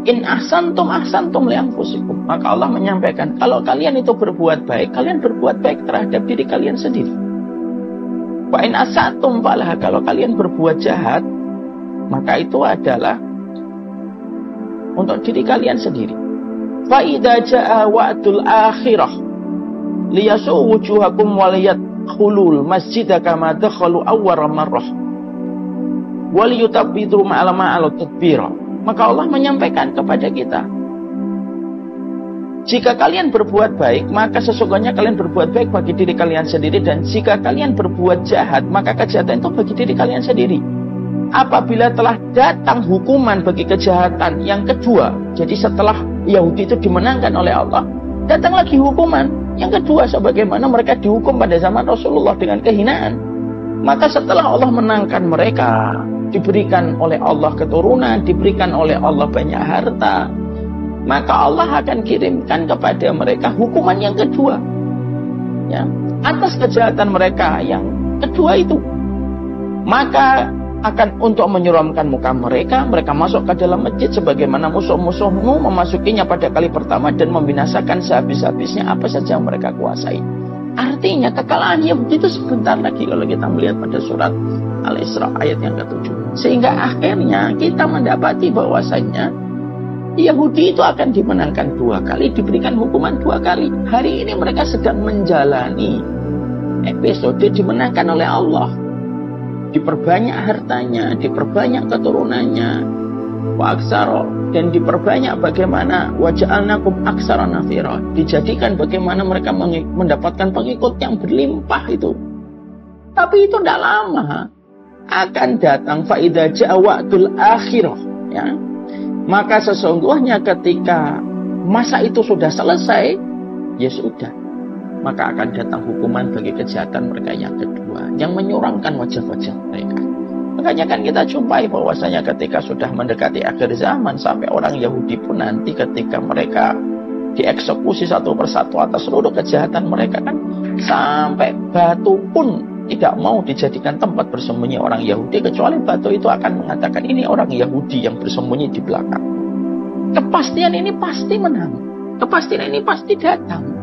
In ahsantum li anfusikum. Maka Allah menyampaikan, kalau kalian itu berbuat baik, kalian berbuat baik terhadap diri kalian sendiri. Wa in asatum falaha. Kalau kalian berbuat jahat, maka itu adalah untuk diri kalian sendiri. Fa idza jaa wa'dul akhirah liyasu wujuhakum wa liyadkhulul masjida kama dakhalu awwal marrah wa liyutabbidu ma'al tadbira. Maka Allah menyampaikan kepada kita, jika kalian berbuat baik, maka sesungguhnya kalian berbuat baik bagi diri kalian sendiri, dan jika kalian berbuat jahat, maka kejahatan itu bagi diri kalian sendiri. Apabila telah datang hukuman bagi kejahatan yang kedua, jadi setelah Yahudi itu dimenangkan oleh Allah, datang lagi hukuman yang kedua sebagaimana mereka dihukum pada zaman Rasulullah dengan kehinaan. Maka setelah Allah menangkan mereka, diberikan oleh Allah keturunan, diberikan oleh Allah banyak harta, maka Allah akan kirimkan kepada mereka hukuman yang kedua, ya, atas kejahatan mereka yang kedua itu. Maka akan untuk menyuramkan muka mereka, mereka masuk ke dalam masjid sebagaimana musuh-musuhmu memasukinya pada kali pertama dan membinasakan sehabis-habisnya apa saja yang mereka kuasai. Artinya kekalahan Yahudi itu sebentar lagi kalau kita melihat pada surat Al-Isra ayat yang ke-7. Sehingga akhirnya kita mendapati bahwasanya Yahudi itu akan dimenangkan 2 kali, diberikan hukuman 2 kali. Hari ini mereka sedang menjalani episode dimenangkan oleh Allah. Diperbanyak hartanya, diperbanyak keturunannya, wa aksara, dan diperbanyak bagaimana waja'alnakum aksara nafira, dijadikan bagaimana mereka mendapatkan pengikut yang berlimpah itu. Tapi itu tidak lama akan datang fa idza ja'a wa'dul akhirah, ya. Maka sesungguhnya ketika masa itu sudah selesai, ya sudah, maka akan datang hukuman bagi kejahatan mereka yang kedua, yang menyuramkan wajah-wajah mereka. Makanya kan kita jumpai bahwasanya ketika sudah mendekati akhir zaman, sampai orang Yahudi pun nanti ketika mereka dieksekusi satu persatu atas seluruh kejahatan mereka, kan sampai batu pun tidak mau dijadikan tempat bersembunyi orang Yahudi, kecuali batu itu akan mengatakan ini orang Yahudi yang bersembunyi di belakang. Kepastian ini pasti menang, kepastian ini pasti datang.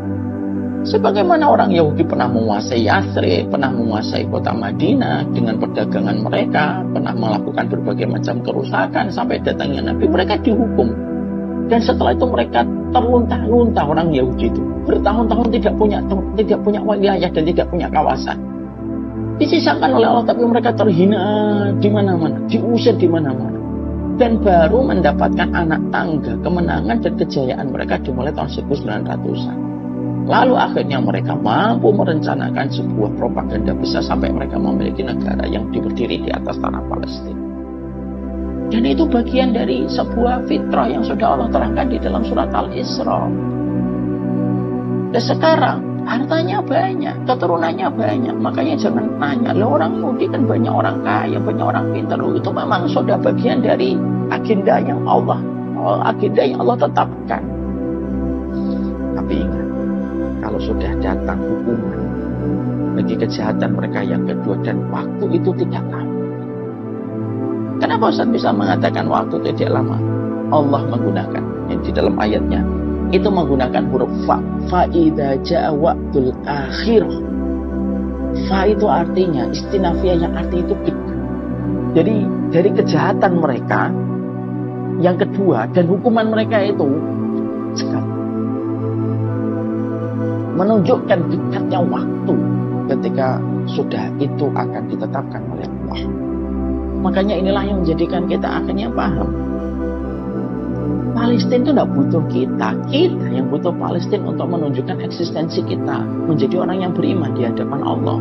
Sebagaimana orang Yahudi pernah menguasai Yathrib, pernah menguasai kota Madinah dengan perdagangan mereka, pernah melakukan berbagai macam kerusakan sampai datangnya Nabi, mereka dihukum. Dan setelah itu mereka terluntah-luntah orang Yahudi itu, bertahun-tahun tidak punya wilayah dan tidak punya kawasan. Disisakan oleh Allah, tapi mereka terhina di mana-mana, diusir di mana-mana. Dan baru mendapatkan anak tangga kemenangan dan kejayaan mereka dimulai tahun 1900-an. Lalu akhirnya mereka mampu merencanakan sebuah propaganda besar sampai mereka memiliki negara yang berdiri di atas tanah Palestina. Dan itu bagian dari sebuah fitrah yang sudah Allah terangkan di dalam surat Al-Isra. Dan sekarang hartanya banyak, keturunannya banyak. Makanya jangan tanya, loh orang Yahudi kan banyak orang kaya, banyak orang pintar. Itu memang sudah bagian dari agenda yang Allah tetapkan. Tapi ingat, kalau sudah datang hukuman bagi kejahatan mereka yang kedua dan waktu itu tidak lama. Kenapa Ustaz bisa mengatakan waktu itu tidak lama? Allah menggunakan yang di dalam ayatnya itu menggunakan huruf fa. Fa idza jaa wa'dul akhirah. Fa itu artinya istinafiyah, yang arti itu kita. Jadi dari kejahatan mereka yang kedua dan hukuman mereka itu sekali menunjukkan dekatnya waktu ketika sudah itu akan ditetapkan oleh Allah. Makanya inilah yang menjadikan kita akhirnya paham, Palestina itu tidak butuh kita yang butuh Palestina untuk menunjukkan eksistensi kita menjadi orang yang beriman di hadapan Allah.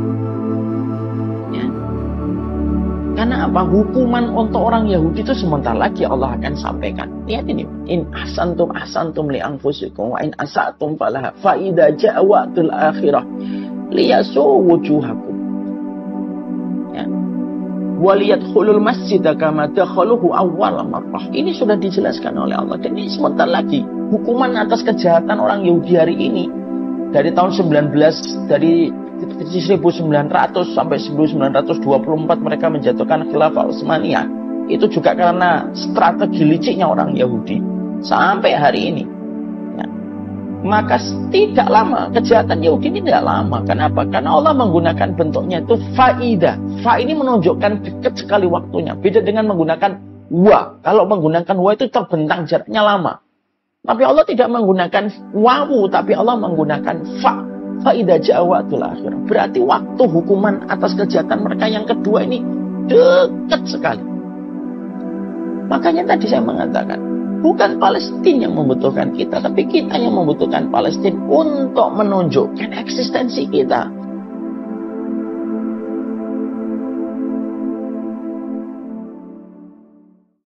Ya. Karena apa? Hukuman untuk orang Yahudi itu sebentar lagi Allah akan sampaikan. Lihat ini, in ahsantum li anfusikum wa in asatum falaha fa idza jaa wa'dul akhirah liyasu wujuhakum. Ya. Waliyadkhulul masjida kama dakhaluhu awwal marrah. Ini sudah dijelaskan oleh Allah, dan ini sebentar lagi hukuman atas kejahatan orang Yahudi hari ini dari tahun 1900 sampai 1924 mereka menjatuhkan khilafah Utsmaniyah. Itu juga karena strategi liciknya orang Yahudi. sampai hari ini. Ya. Maka tidak lama, kejahatan Yahudi ini tidak lama. Kenapa? Karena Allah menggunakan bentuknya itu faidah. Fa ini menunjukkan dekat sekali waktunya. Beda dengan menggunakan wa. Kalau menggunakan wa itu terbentang jaraknya lama. Tapi Allah tidak menggunakan wawu, tapi Allah menggunakan fa. Faidah ja'watul akhir. Berarti waktu hukuman atas kejahatan mereka yang kedua ini dekat sekali. Makanya tadi saya mengatakan, bukan Palestina yang membutuhkan kita, tapi kita yang membutuhkan Palestina untuk menunjukkan eksistensi kita.